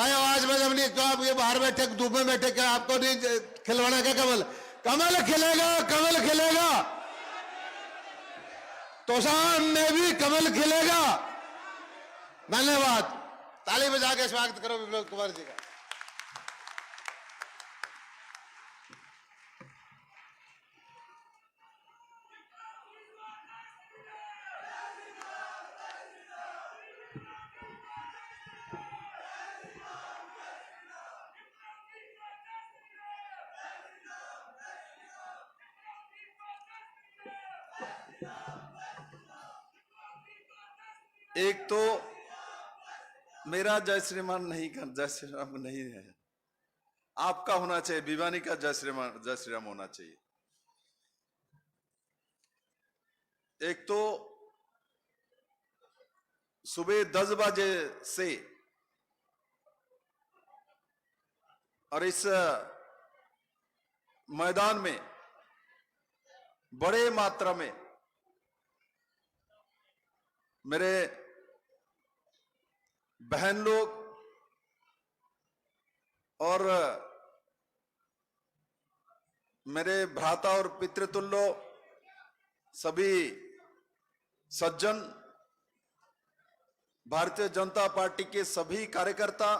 भाई आवाज में जब नहीं, तो आप ये बाहर बैठे धूप में बैठे, क्या आपको नहीं खिलवाना क्या? कमल कमल खिलेगा, कमल खिलेगा, तोशाम में भी कमल खिलेगा। धन्यवाद, ताली बजा के स्वागत करो विप्लव कुमार जी का। एक तो मेरा जय श्रीमान नहीं कर, जय श्री राम नहीं है, आपका होना चाहिए, भिवानी का जय श्री राम होना चाहिए। एक तो सुबह 10 बजे से और इस मैदान में बड़े मात्रा में मेरे बहन लोग और मेरे भ्राता और पितृतुल्य सभी सज्जन, भारतीय जनता पार्टी के सभी कार्यकर्ता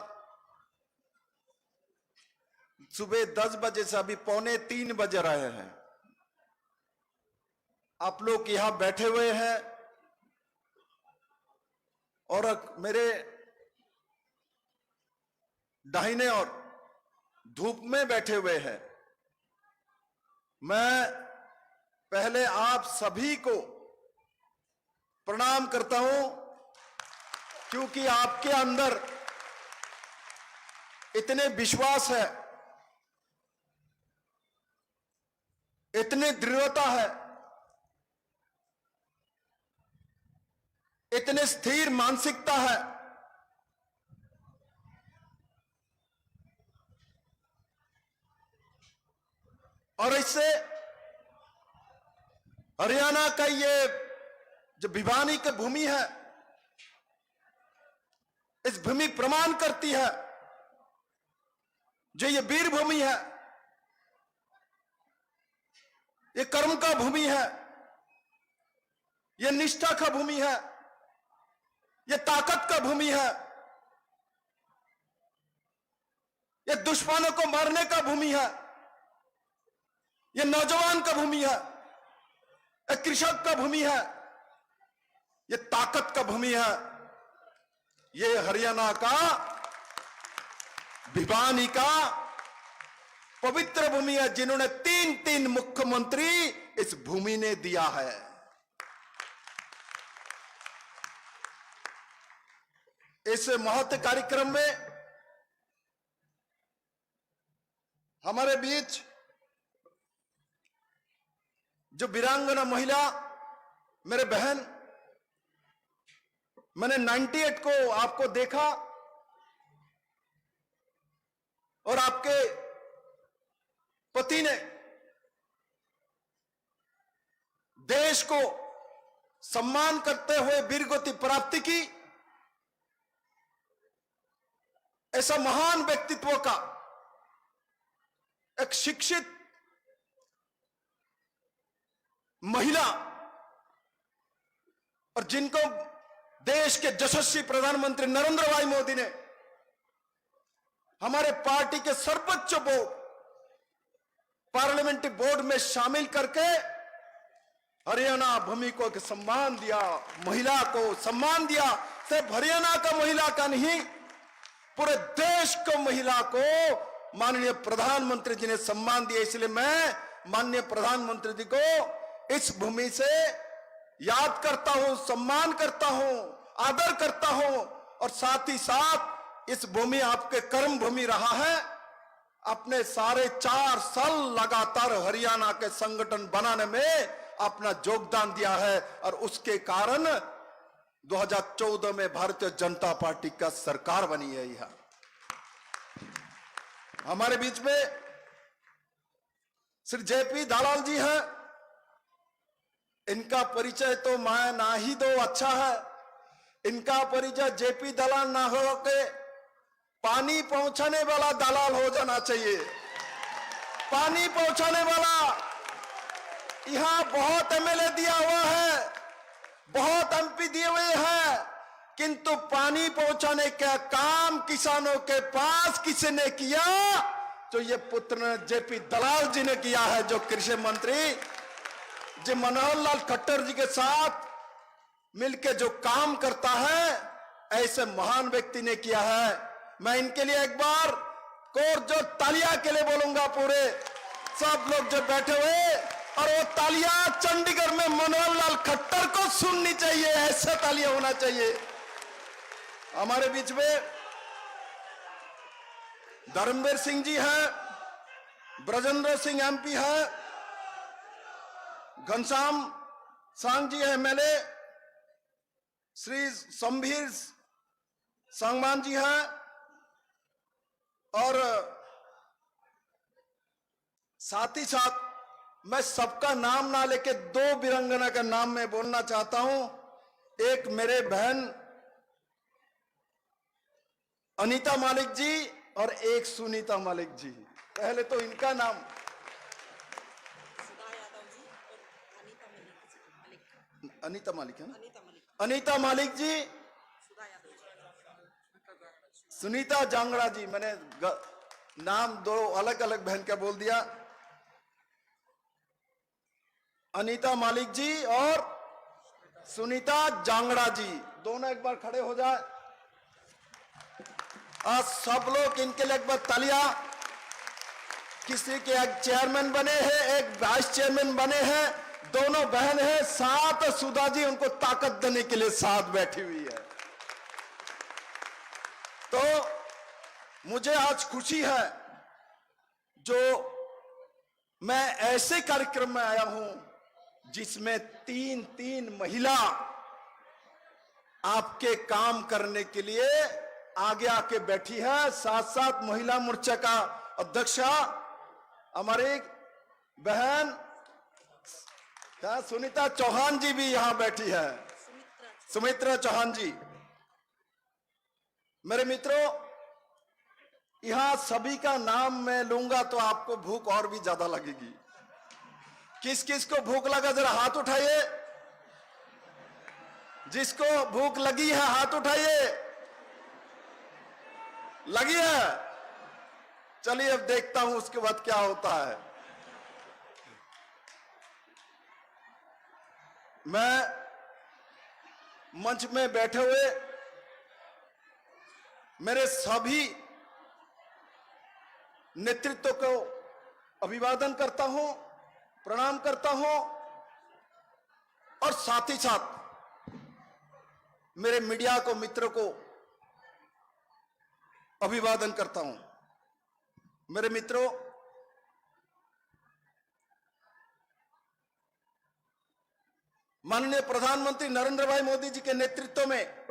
सुबह 10 बजे से अभी 2:45 बज रहे हैं, आप लोग यहां बैठे हुए हैं और मेरे दाहिने और धूप में बैठे हुए हैं। मैं पहले आप सभी को प्रणाम करता हूं, क्योंकि आपके अंदर इतने विश्वास है, इतनी दृढ़ता है, इतने स्थिर मानसिकता है, और इससे हरियाणा का ये जो भिवानी की भूमि है, इस भूमि प्रमाण करती है, जो ये वीर भूमि है, ये कर्म का भूमि है, ये निष्ठा का भूमि है, ये ताकत का भूमि है, ये दुश्मनों को मारने का भूमि है, ये नौजवान का भूमि है, ये कृषक का भूमि है, ये ताकत का भूमि है। ये हरियाणा का भिवानी का पवित्र भूमि है, जिन्होंने 3 मुख्यमंत्री इस भूमि ने दिया है। इस महत्व कार्यक्रम में हमारे बीच जो वीरांगना महिला मेरे बहन, मैंने 98 को आपको देखा और आपके पति ने देश को सम्मान करते हुए वीरगति प्राप्ति की। ऐसा महान व्यक्तित्व का एक शिक्षित महिला, और जिनको देश के यशस्वी प्रधानमंत्री नरेंद्र भाई मोदी ने हमारे पार्टी के सर्वोच्च बोर्ड, पार्लियामेंट्री बोर्ड में शामिल करके हरियाणा भूमि को एक सम्मान दिया, महिला को सम्मान दिया। सिर्फ हरियाणा का महिला का नहीं, पूरे देश को महिला को माननीय प्रधानमंत्री जी ने सम्मान दिया। इसलिए मैं माननीय प्रधानमंत्री जी को इस भूमि से याद करता हूं, सम्मान करता हूं, आदर करता हूं, और साथ ही साथ इस भूमि आपके कर्म भूमि रहा है। अपने सारे 4 साल लगातार हरियाणा के संगठन बनाने में अपना योगदान दिया है, और उसके कारण 2014 में भारतीय जनता पार्टी का सरकार बनी है। यह हमारे बीच में श्री जेपी दलाल जी हैं, इनका परिचय तो मैं ना ही दो अच्छा है। इनका परिचय जेपी दलाल ना हो के पानी पहुंचाने वाला दलाल हो जाना चाहिए। पानी पहुंचाने वाला, यहां बहुत एमएलए दिया हुआ है, बहुत एमपी दिए हुए हैं, किंतु पानी पहुंचाने का काम किसानों के पास किसी ने किया? तो ये पुत्र जेपी दलाल जी ने किया है, जो कृषि मंत्री जी मनोहर लाल खट्टर जी के साथ मिलकर जो काम करता है, ऐसे महान व्यक्ति ने किया है। मैं इनके लिए एक बार कोर जो तालियां के लिए बोलूंगा, पूरे सब लोग जो बैठे हुए, और वो तालियां चंडीगढ़ में मनोहर लाल खट्टर को सुननी चाहिए, ऐसा तालियां होना चाहिए। हमारे बीच में धर्मवीर सिंह जी हैं, ब्रजेंद्र सिंह एमपी है, घनश्याम सांग जी है एमएलए, श्री संभीर सांगवान जी हैं, और साथ ही साथ मैं सबका नाम ना लेके दो वीरांगना का नाम मैं बोलना चाहता हूं। एक मेरे बहन अनीता मालिक जी और एक सुनीता मालिक जी। पहले तो इनका नाम, अनीता मालिक है ना, अनीता मालिक जी, सुनीता जांगड़ा जी। मैंने नाम दो अलग अलग बहन का बोल दिया। अनीता मालिक जी और सुनीता जांगड़ा जी, दोनों एक बार खड़े हो जाए। आज सब लोग इनके लिए एक बार तालियां। किसी के एक चेयरमैन बने हैं, एक वाइस चेयरमैन बने हैं, दोनों बहन हैं, साथ सुधा जी उनको ताकत देने के लिए साथ बैठी हुई है। तो मुझे आज खुशी है जो मैं ऐसे कार्यक्रम में आया हूं जिसमें तीन महिला आपके काम करने के लिए आगे आके बैठी है। साथ साथ महिला मोर्चा का अध्यक्षा हमारी बहन क्या सुनीता चौहान जी भी यहां बैठी है, सुमित्रा चौहान जी। मेरे मित्रों, यहां सभी का नाम मैं लूंगा तो आपको भूख और भी ज्यादा लगेगी। किस किस को भूख लगा जरा हाथ उठाइए। जिसको भूख लगी है हाथ उठाइए। लगी है? चलिए अब देखता हूं उसके बाद क्या होता है। मैं मंच में बैठे हुए मेरे सभी नेतृत्व को अभिवादन करता हूं, प्रणाम करता हूं, और साथ ही साथ मेरे मीडिया को मित्रों को अभिवादन करता हूं। मेरे मित्रों, माननीय प्रधानमंत्री नरेंद्र भाई मोदी जी के नेतृत्व में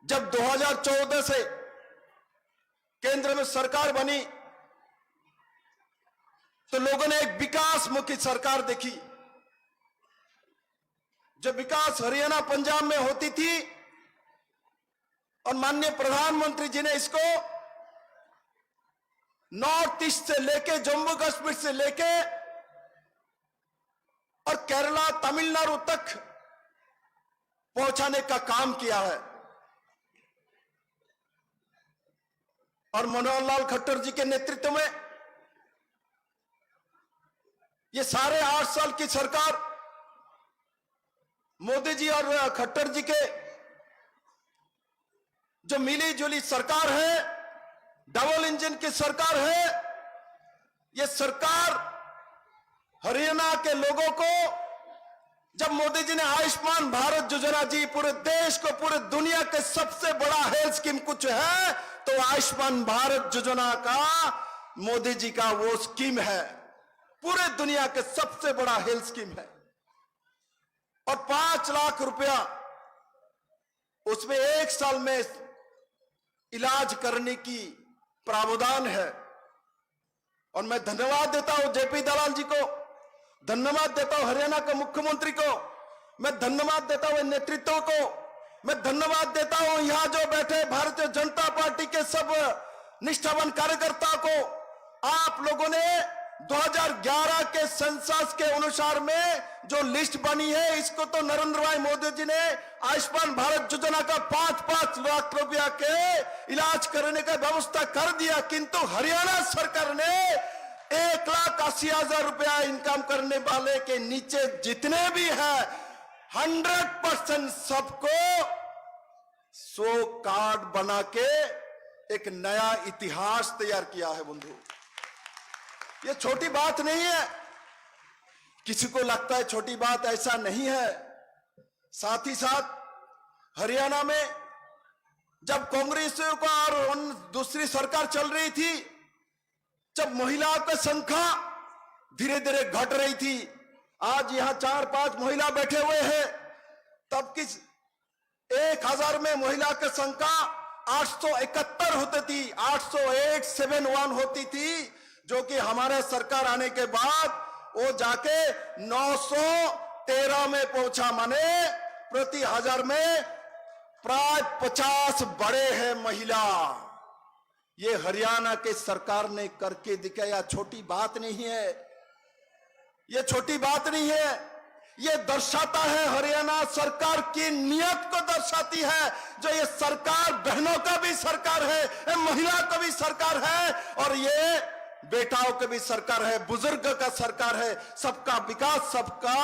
जब 2014 से केंद्र में सरकार बनी तो लोगों ने एक विकासमुखी सरकार देखी। जो विकास हरियाणा पंजाब में होती थी, और माननीय प्रधानमंत्री जी ने इसको नॉर्थ ईस्ट से लेके, जम्मू कश्मीर से लेके और केरला तमिलनाडु तक पहुंचाने का काम किया है। और मनोहर लाल खट्टर जी के नेतृत्व में ये सारे 8 साल की सरकार, मोदी जी और खट्टर जी के जो मिली जुली सरकार है, डबल इंजन की सरकार है। ये सरकार हरियाणा के लोगों को, जब मोदी जी ने आयुष्मान भारत योजना जी, पूरे देश को, पूरे दुनिया के सबसे बड़ा हेल्थ स्कीम कुछ है तो आयुष्मान भारत योजना का मोदी जी का वो स्कीम है, पूरे दुनिया के सबसे बड़ा हेल्थ स्कीम है। और 5 लाख रुपया उसमें 1 साल में इलाज करने की प्रावधान है। और मैं धन्यवाद देता हूं जेपी दलाल जी को, धन्यवाद देता हूं हरियाणा के मुख्यमंत्री को, मैं धन्यवाद देता हूं नेतृत्व को, मैं धन्यवाद देता हूं यहां जो बैठे सब निष्ठावान कार्यकर्ता को आप लोगों ने 2011 के सेंसस के अनुसार में जो लिस्ट बनी है, इसको तो नरेंद्र भाई मोदी जी ने आयुष्मान भारत योजना का 5-5 लाख रुपया के इलाज करने का व्यवस्था कर दिया, किंतु हरियाणा सरकार ने 1,80,000 रुपया इनकम करने वाले के नीचे जितने भी हैं 100% सबको 100 कार्ड बना के एक नया इतिहास तैयार किया है बंधु। ये छोटी बात नहीं है, किसी को लगता है छोटी बात, ऐसा नहीं है। साथ ही साथ हरियाणा में जब कांग्रेस का और दूसरी सरकार चल रही थी, जब महिलाओं की संख्या धीरे धीरे घट रही थी, आज यहां 4-5 महिला बैठे हुए हैं, तब किस 1000 में महिला की संख्या 871 होती थी, 801 होती थी, जो कि हमारे सरकार आने के बाद वो जाके 913 में पहुंचा। माने प्रति 1000 में प्राय 50 बड़े हैं महिला। ये हरियाणा के सरकार ने करके दिखाया, छोटी बात नहीं है, ये छोटी बात नहीं है। ये दर्शाता है हरियाणा सरकार की नीयत को दर्शाती है, जो ये सरकार बहनों का भी सरकार है, ये महिला का भी सरकार है, और ये बेटाओं का भी सरकार है, बुजुर्ग का सरकार है, सबका विकास सबका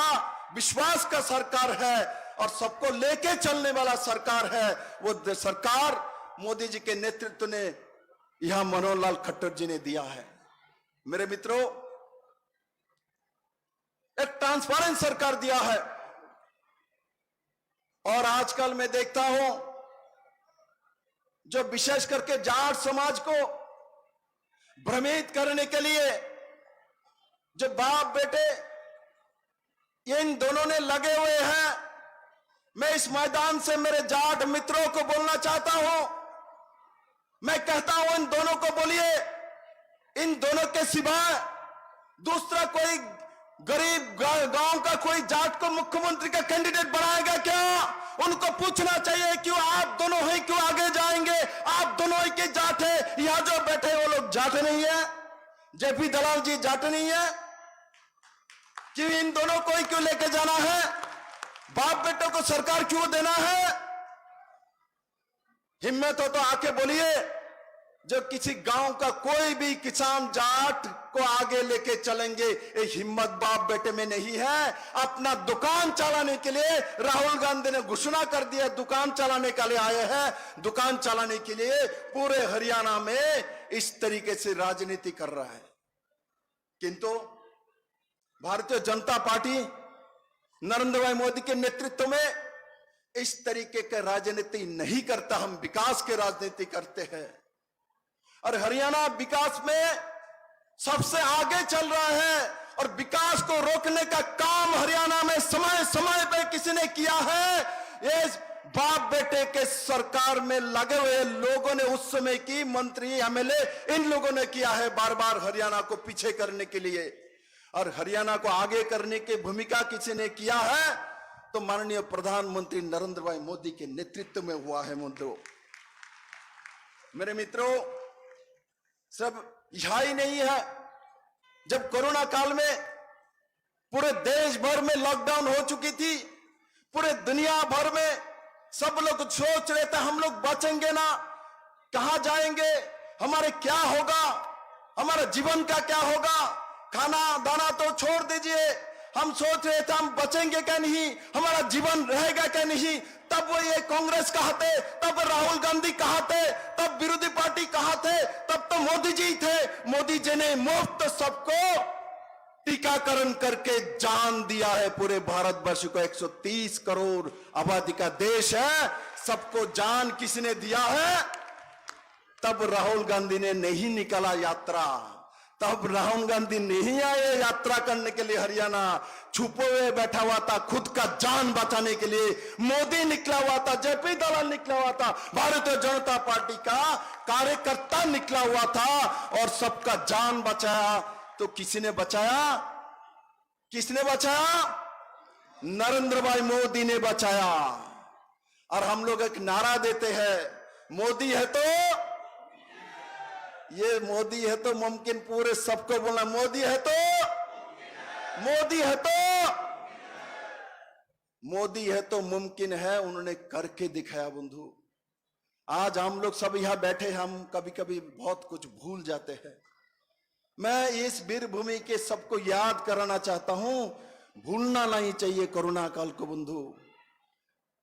विश्वास का सरकार है, और सबको लेके चलने वाला सरकार है। वो सरकार मोदी जी के नेतृत्व ने यहां मनोहर लाल खट्टर जी ने दिया है। मेरे मित्रों, एक ट्रांसपेरेंट सरकार दिया है। और आजकल मैं देखता हूं जो विशेष करके जाट समाज को भ्रमित करने के लिए जो बाप बेटे इन दोनों ने लगे हुए हैं, मैं इस मैदान से मेरे जाट मित्रों को बोलना चाहता हूं, मैं कहता हूं इन दोनों को बोलिए, इन दोनों के सिवाय दूसरा कोई गरीब गांव का कोई जाट को मुख्यमंत्री का कैंडिडेट बनाएगा क्या? उनको पूछना चाहिए, क्यों आप दोनों ही क्यों आगे जाएंगे? आप दोनों ही के जाट है, यहां जो बैठे वो लोग जाट नहीं है, जेपी दलाल जी जाट नहीं है, क्यों इन दोनों को ही क्यों लेके जाना है? बाप बेटों को सरकार क्यों देना है? हिम्मत हो तो आके बोलिए, जो किसी गांव का कोई भी किसान जाट को आगे लेके चलेंगे, ये हिम्मत बाप बेटे में नहीं है। अपना दुकान चलाने के लिए राहुल गांधी ने घोषणा कर दिया, दुकान चलाने के लिए आए हैं, दुकान चलाने के लिए पूरे हरियाणा में इस तरीके से राजनीति कर रहा है। किंतु भारतीय जनता पार्टी नरेंद्र भाई मोदी के नेतृत्व में इस तरीके की राजनीति नहीं करता, हम विकास की राजनीति करते हैं। और हरियाणा विकास में सबसे आगे चल रहा है, और विकास को रोकने का काम हरियाणा में समय समय पर किसी ने किया है? ये बाप बेटे के सरकार में लगे हुए लोगों ने, उस समय की मंत्री एमएलए, इन लोगों ने किया है, बार बार हरियाणा को पीछे करने के लिए। और हरियाणा को आगे करने की भूमिका किसी ने किया है तो माननीय प्रधानमंत्री नरेंद्र भाई मोदी के नेतृत्व में हुआ है। मेरे मित्रों, सब यह ही नहीं है, जब कोरोना काल में पूरे देश भर में लॉकडाउन हो चुकी थी, पूरे दुनिया भर में सब लोग सोच रहे थे हम लोग बचेंगे ना, कहां जाएंगे, हमारे क्या होगा, हमारा जीवन का क्या होगा, खाना दाना तो छोड़ दीजिए, हम सोच रहे थे हम बचेंगे क्या नहीं, हमारा जीवन रहेगा क्या नहीं। तब वो ये कांग्रेस कहाँ थे, तब राहुल गांधी कहाँ थे, तब विरोधी पार्टी कहाँ थे, तब तो मोदी जी थे। मोदी जी ने मुफ्त सबको टीकाकरण करके जान दिया है। पूरे भारतवर्ष को 130 करोड़ आबादी का देश है, सबको जान किसने दिया है? तब राहुल गांधी ने नहीं निकाला यात्रा, तब राहुल गांधी नहीं आए यात्रा करने के लिए हरियाणा, छुपे हुए बैठा हुआ था, खुद का जान बचाने के लिए मोदी निकला हुआ था, जेपी दलाल निकला हुआ था, भारतीय जनता पार्टी का कार्यकर्ता निकला हुआ था, और सबका जान बचाया। तो किसी ने बचाया? किसने बचाया? नरेंद्र भाई मोदी ने बचाया। और हम लोग एक नारा देते हैं, मोदी है तो ये मोदी है तो मुमकिन, पूरे सबको बोलना मोदी है तो, मोदी है तो, मोदी है तो मुमकिन है। उन्होंने करके दिखाया बंधु। आज हम लोग सब यहां बैठे, हम कभी कभी बहुत कुछ भूल जाते हैं। मैं इस वीरभूमि के सबको याद कराना चाहता हूं, भूलना नहीं चाहिए कोरोना काल को बंधु,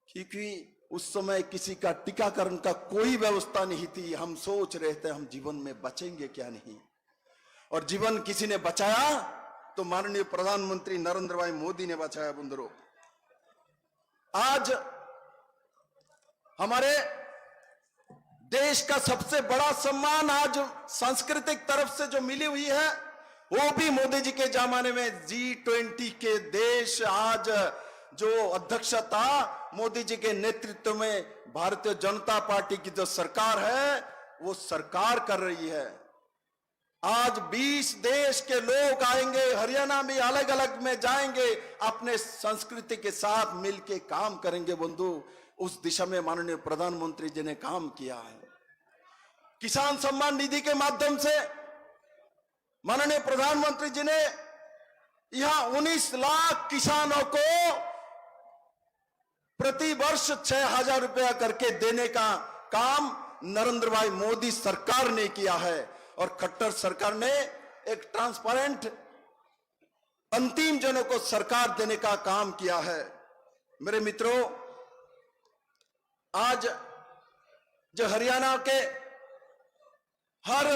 क्योंकि उस समय किसी का टीकाकरण का कोई व्यवस्था नहीं थी। हम सोच रहे थे हम जीवन में बचेंगे क्या नहीं, और जीवन किसी ने बचाया तो माननीय प्रधानमंत्री नरेंद्र भाई मोदी ने बचाया बंधुओं। आज हमारे देश का सबसे बड़ा सम्मान आज सांस्कृतिक तरफ से जो मिली हुई है, वो भी मोदी जी के जमाने में G20 के देश, आज जो अध्यक्षता मोदी जी के नेतृत्व में भारतीय जनता पार्टी की जो सरकार है वो सरकार कर रही है। आज 20 देश के लोग आएंगे, हरियाणा में अलग अलग में जाएंगे, अपने संस्कृति के साथ मिलके काम करेंगे बंधु। उस दिशा में माननीय प्रधानमंत्री जी ने काम किया है। किसान सम्मान निधि के माध्यम से माननीय प्रधानमंत्री जी ने यहां 19 लाख किसानों को प्रति वर्ष 6,000 रुपया करके देने का काम नरेंद्र भाई मोदी सरकार ने किया है। और खट्टर सरकार ने एक ट्रांसपेरेंट अंतिम जनों को सरकार देने का काम किया है। मेरे मित्रों, आज जो हरियाणा के हर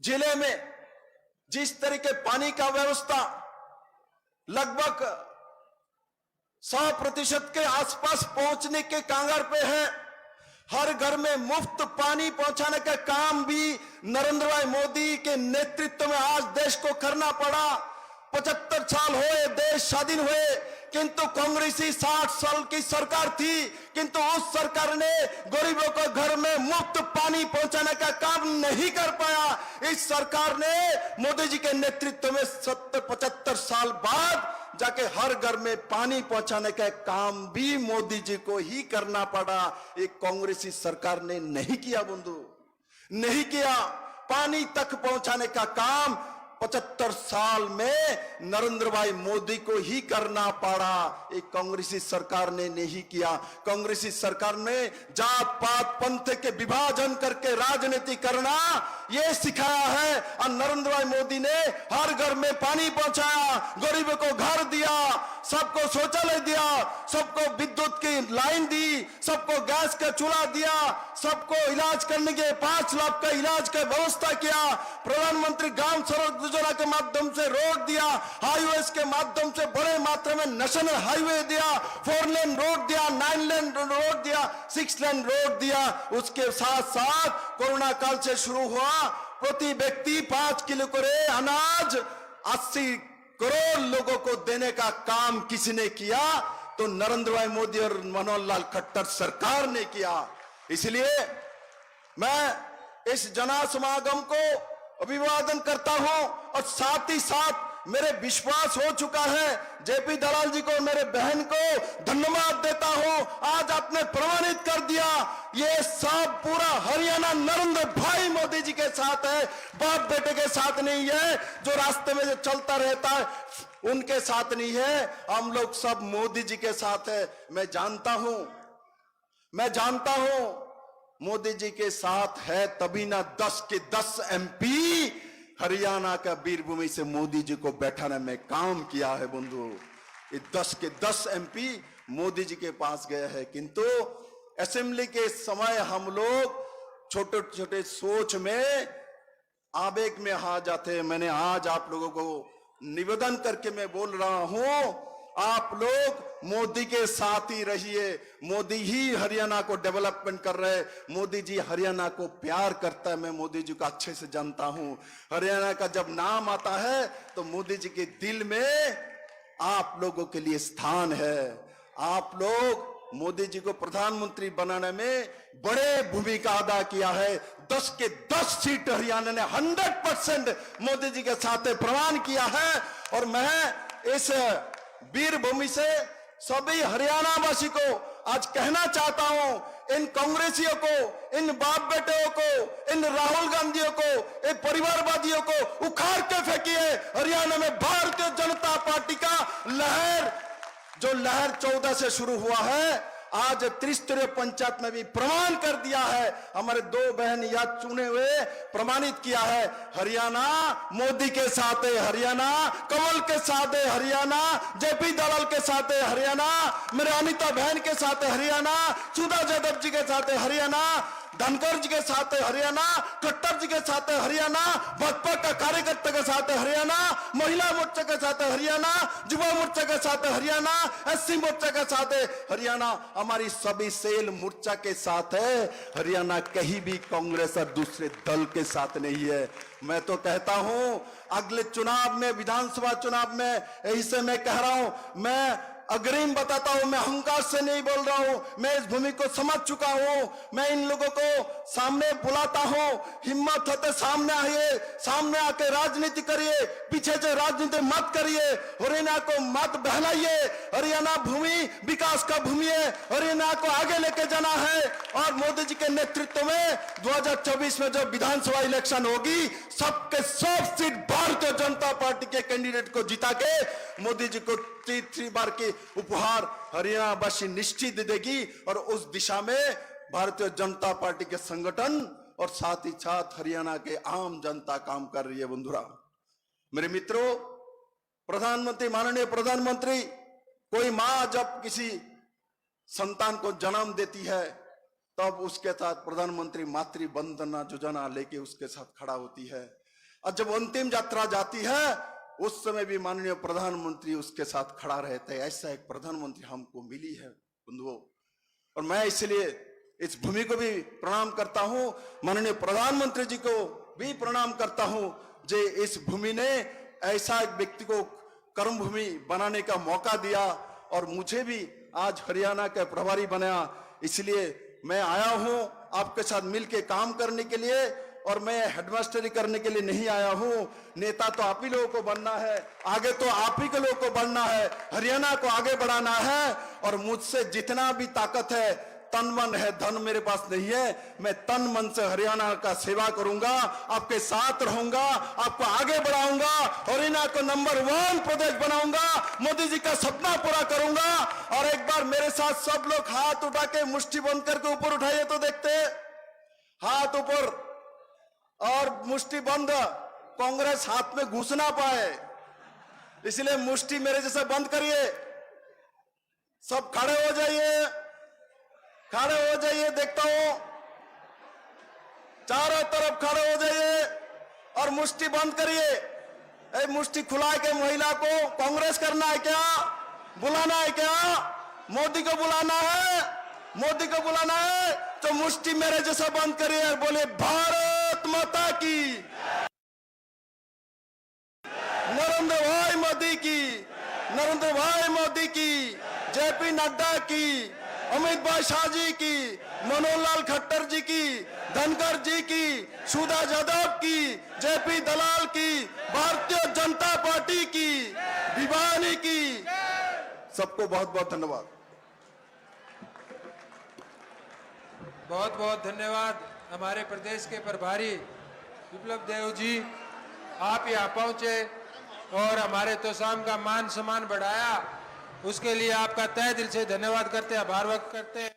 जिले में जिस तरीके पानी का व्यवस्था लगभग 100% के आसपास पहुंचने के कांगार पे है, हर घर में मुफ्त पानी पहुंचाने का काम भी नरेंद्र भाई मोदी के नेतृत्व में आज देश को करना पड़ा। 75 साल हुए देश स्वाधीन हुए, किंतु कांग्रेसी 60 साल की सरकार थी, किंतु उस सरकार ने गरीबों को घर में मुफ्त पानी पहुंचाने का काम नहीं कर पाया। इस सरकार ने मोदी जी के नेतृत्व में 75 साल बाद जाके हर घर में पानी पहुंचाने का काम भी मोदी जी को ही करना पड़ा। एक कांग्रेसी सरकार ने नहीं किया बंधु, नहीं किया। पानी तक पहुंचाने का काम 75 साल में नरेंद्र भाई मोदी को ही करना पड़ा। एक कांग्रेसी सरकार ने नहीं किया। कांग्रेसी सरकार ने जात पात पंथ के विभाजन करके राजनीति करना ये सिखाया है, और नरेंद्र भाई मोदी ने हर घर में पानी पहुंचाया, गरीबों को घर दिया, सबको शौचालय दिया, सबको विद्युत की लाइन दी, सबको गैस का चूल्हा दिया, सबको इलाज करने के 5 लाख का इलाज का व्यवस्था किया। प्रधानमंत्री ग्राम सड़क योजना के माध्यम से रोड दिया, हाईवे के माध्यम से बड़े मात्रा में नेशनल हाईवे दिया, 4 लेन रोड दिया, 9 लेन रोड दिया, 6 लेन रोड दिया। उसके साथ साथ कोरोना काल से शुरू हुआ प्रति व्यक्ति 5 किलो करे अनाज 80 करोड़ लोगों को देने का काम किसने किया? तो नरेंद्र भाई मोदी और मनोहर लाल खट्टर सरकार ने किया। इसलिए मैं इस जनसमागम को अभिवादन करता हूं, और साथ ही साथ मेरे विश्वास हो चुका है, जेपी दलाल जी को, मेरे बहन को धन्यवाद देता हूं। आज आपने प्रमाणित कर दिया, ये सब पूरा हरियाणा नरेंद्र भाई मोदी जी के साथ है, बाप बेटे के साथ नहीं है। जो रास्ते में जो चलता रहता है उनके साथ नहीं है, हम लोग सब मोदी जी के साथ है। मैं जानता हूं मोदी जी के साथ है तभी ना 10 के 10 MP हरियाणा का वीरभूमि से मोदी जी को बैठाने में काम किया है बंधु। ये 10 के 10 MP मोदी जी के पास गए हैं, किंतु असेंबली के समय हम लोग छोटे छोटे सोच में आवेग में आ जाते हैं। मैंने आज आप लोगों को निवेदन करके मैं बोल रहा हूं, आप लोग मोदी के साथ ही रहिए। मोदी ही हरियाणा को डेवलपमेंट कर रहे हैं, मोदी जी हरियाणा को प्यार करता है। मैं मोदी जी को अच्छे से जानता हूं। हरियाणा का जब नाम आता है तो मोदी जी के दिल में आप लोगों के लिए स्थान है। आप लोग मोदी जी को प्रधानमंत्री बनाने में बड़े भूमिका अदा किया है। 10 के 10 सीट हरियाणा ने 100% मोदी जी के साथ प्रमाण किया है। और मैं इस वीरभूमि से सभी हरियाणा वासी को आज कहना चाहता हूं, इन कांग्रेसियों को, इन बाप बेटेओं को, इन राहुल गांधियों को, इन परिवारवादियों को उखाड़ के फेंकिए। हरियाणा में भारतीय जनता पार्टी का लहर, जो लहर 14 से शुरू हुआ है, आज त्रिस्तरीय पंचायत में भी प्रमाण कर दिया है। हमारे 2 बहन या चुने हुए प्रमाणित किया है। हरियाणा मोदी के साथ है, हरियाणा कमल के साथ है, हरियाणा जेपी दलाल के साथ है, हरियाणा मेरे अनिता बहन के साथ है, हरियाणा सुधा यादव जी के साथ है, हरियाणा धनखड़ जी के साथ है, हरियाणा खट्टर जी के साथ है, हरियाणा भाजपा का कार्यकर्ता के साथ है, हरियाणा महिला मोर्चा के साथ है, हरियाणा युवा मोर्चा के साथ है, हरियाणा एससी मोर्चा के साथ है, हरियाणा हमारी सभी सेल मोर्चा के साथ है। हरियाणा कहीं भी कांग्रेस और दूसरे दल के साथ नहीं है। मैं तो कहता हूं अगले चुनाव में, विधानसभा चुनाव में, यही से मैं कह रहा हूं, मैं अग्रिम बताता हूं, मैं अहंकार से नहीं बोल रहा हूं, मैं इस भूमि को समझ चुका हूं। मैं इन लोगों को सामने बुलाता हूं, हिम्मत होते सामने आइए, सामने आके राजनीति करिए, पीछे से राजनीति मत करिए। हरियाणा को मत बहलाइए। हरियाणा भूमि विकास का भूमि है, हरियाणा को आगे लेके जाना है। और मोदी जी के नेतृत्व में 2024 में जो विधानसभा इलेक्शन होगी, सबके सब सीट भारतीय जनता पार्टी के कैंडिडेट को जिता के मोदी जी को 3 बार की उपहार हरियाणा वासी निश्चित देगी। और उस दिशा में भारतीय जनता पार्टी के संगठन और साथ ही साथ हरियाणा के आम जनता काम कर रही है। बंधुरा, मेरे मित्रों, प्रधानमंत्री, माननीय प्रधानमंत्री, कोई मां जब किसी संतान को जन्म देती है तब उसके साथ प्रधानमंत्री मातृ वंदना योजना लेके उसके साथ खड़ा होती है। और जब अंतिम यात्रा जाती है उस समय भी माननीय प्रधानमंत्री उसके साथ खड़ा रहते हैं। ऐसा एक प्रधानमंत्री हमको मिली है बंधुओं। और मैं इसलिए इस भूमि को भी प्रणाम करता हूं, माननीय प्रधानमंत्री जी को भी प्रणाम करता हूं, जो इस भूमि ने ऐसा एक व्यक्ति को कर्म भूमि बनाने का मौका दिया और मुझे भी आज हरियाणा का प्रभारी बनाया। इसलिए मैं आया हूं आपके साथ मिलकर काम करने के लिए। और मैं हेडमास्टरी करने के लिए नहीं आया हूं। नेता तो आप ही लोगों को बनना है, आगे तो आप ही के लोगों को बनना है, हरियाणा को आगे बढ़ाना है। और मुझसे जितना भी ताकत है, तन मन है, धन मेरे पास नहीं है, मैं तन मन से हरियाणा का सेवा करूंगा, आपके साथ रहूंगा, आपको आगे बढ़ाऊंगा, हरियाणा को नंबर 1 प्रदेश बनाऊंगा, मोदी जी का सपना पूरा करूंगा। और एक बार मेरे साथ सब लोग हाथ उठा के मुट्ठी बंद करके ऊपर उठाइए तो देखते, हाथ ऊपर और मुट्ठी बंद। कांग्रेस हाथ में घुस ना पाए, इसलिए मुट्ठी मेरे जैसे बंद करिए। सब खड़े हो जाइए, खड़े हो जाइए, देखता हूं, चारों तरफ खड़े हो जाइए और मुट्ठी बंद करिए। मुट्ठी खुला के महिला को कांग्रेस करना है क्या? बुलाना है क्या? मोदी को बुलाना है, मोदी को बुलाना है तो मुट्ठी मेरे जैसा बंद करिए और बोले भारत माता की, नरेंद्र भाई मोदी की, नरेंद्र भाई मोदी की, जेपी नड्डा की, अमित भाई शाह जी की, मनोहर लाल खट्टर जी की, धनखड़ जी की, सुधा यादव की, जेपी दलाल की, भारतीय जनता पार्टी की, भिवानी की। सबको बहुत बहुत धन्यवाद। बहुत बहुत धन्यवाद हमारे प्रदेश के प्रभारी विप्लव देव जी, आप यहाँ पहुंचे और हमारे तोसाम का मान सम्मान बढ़ाया, उसके लिए आपका तहे दिल से धन्यवाद करते हैं, आभार व्यक्त करते हैं।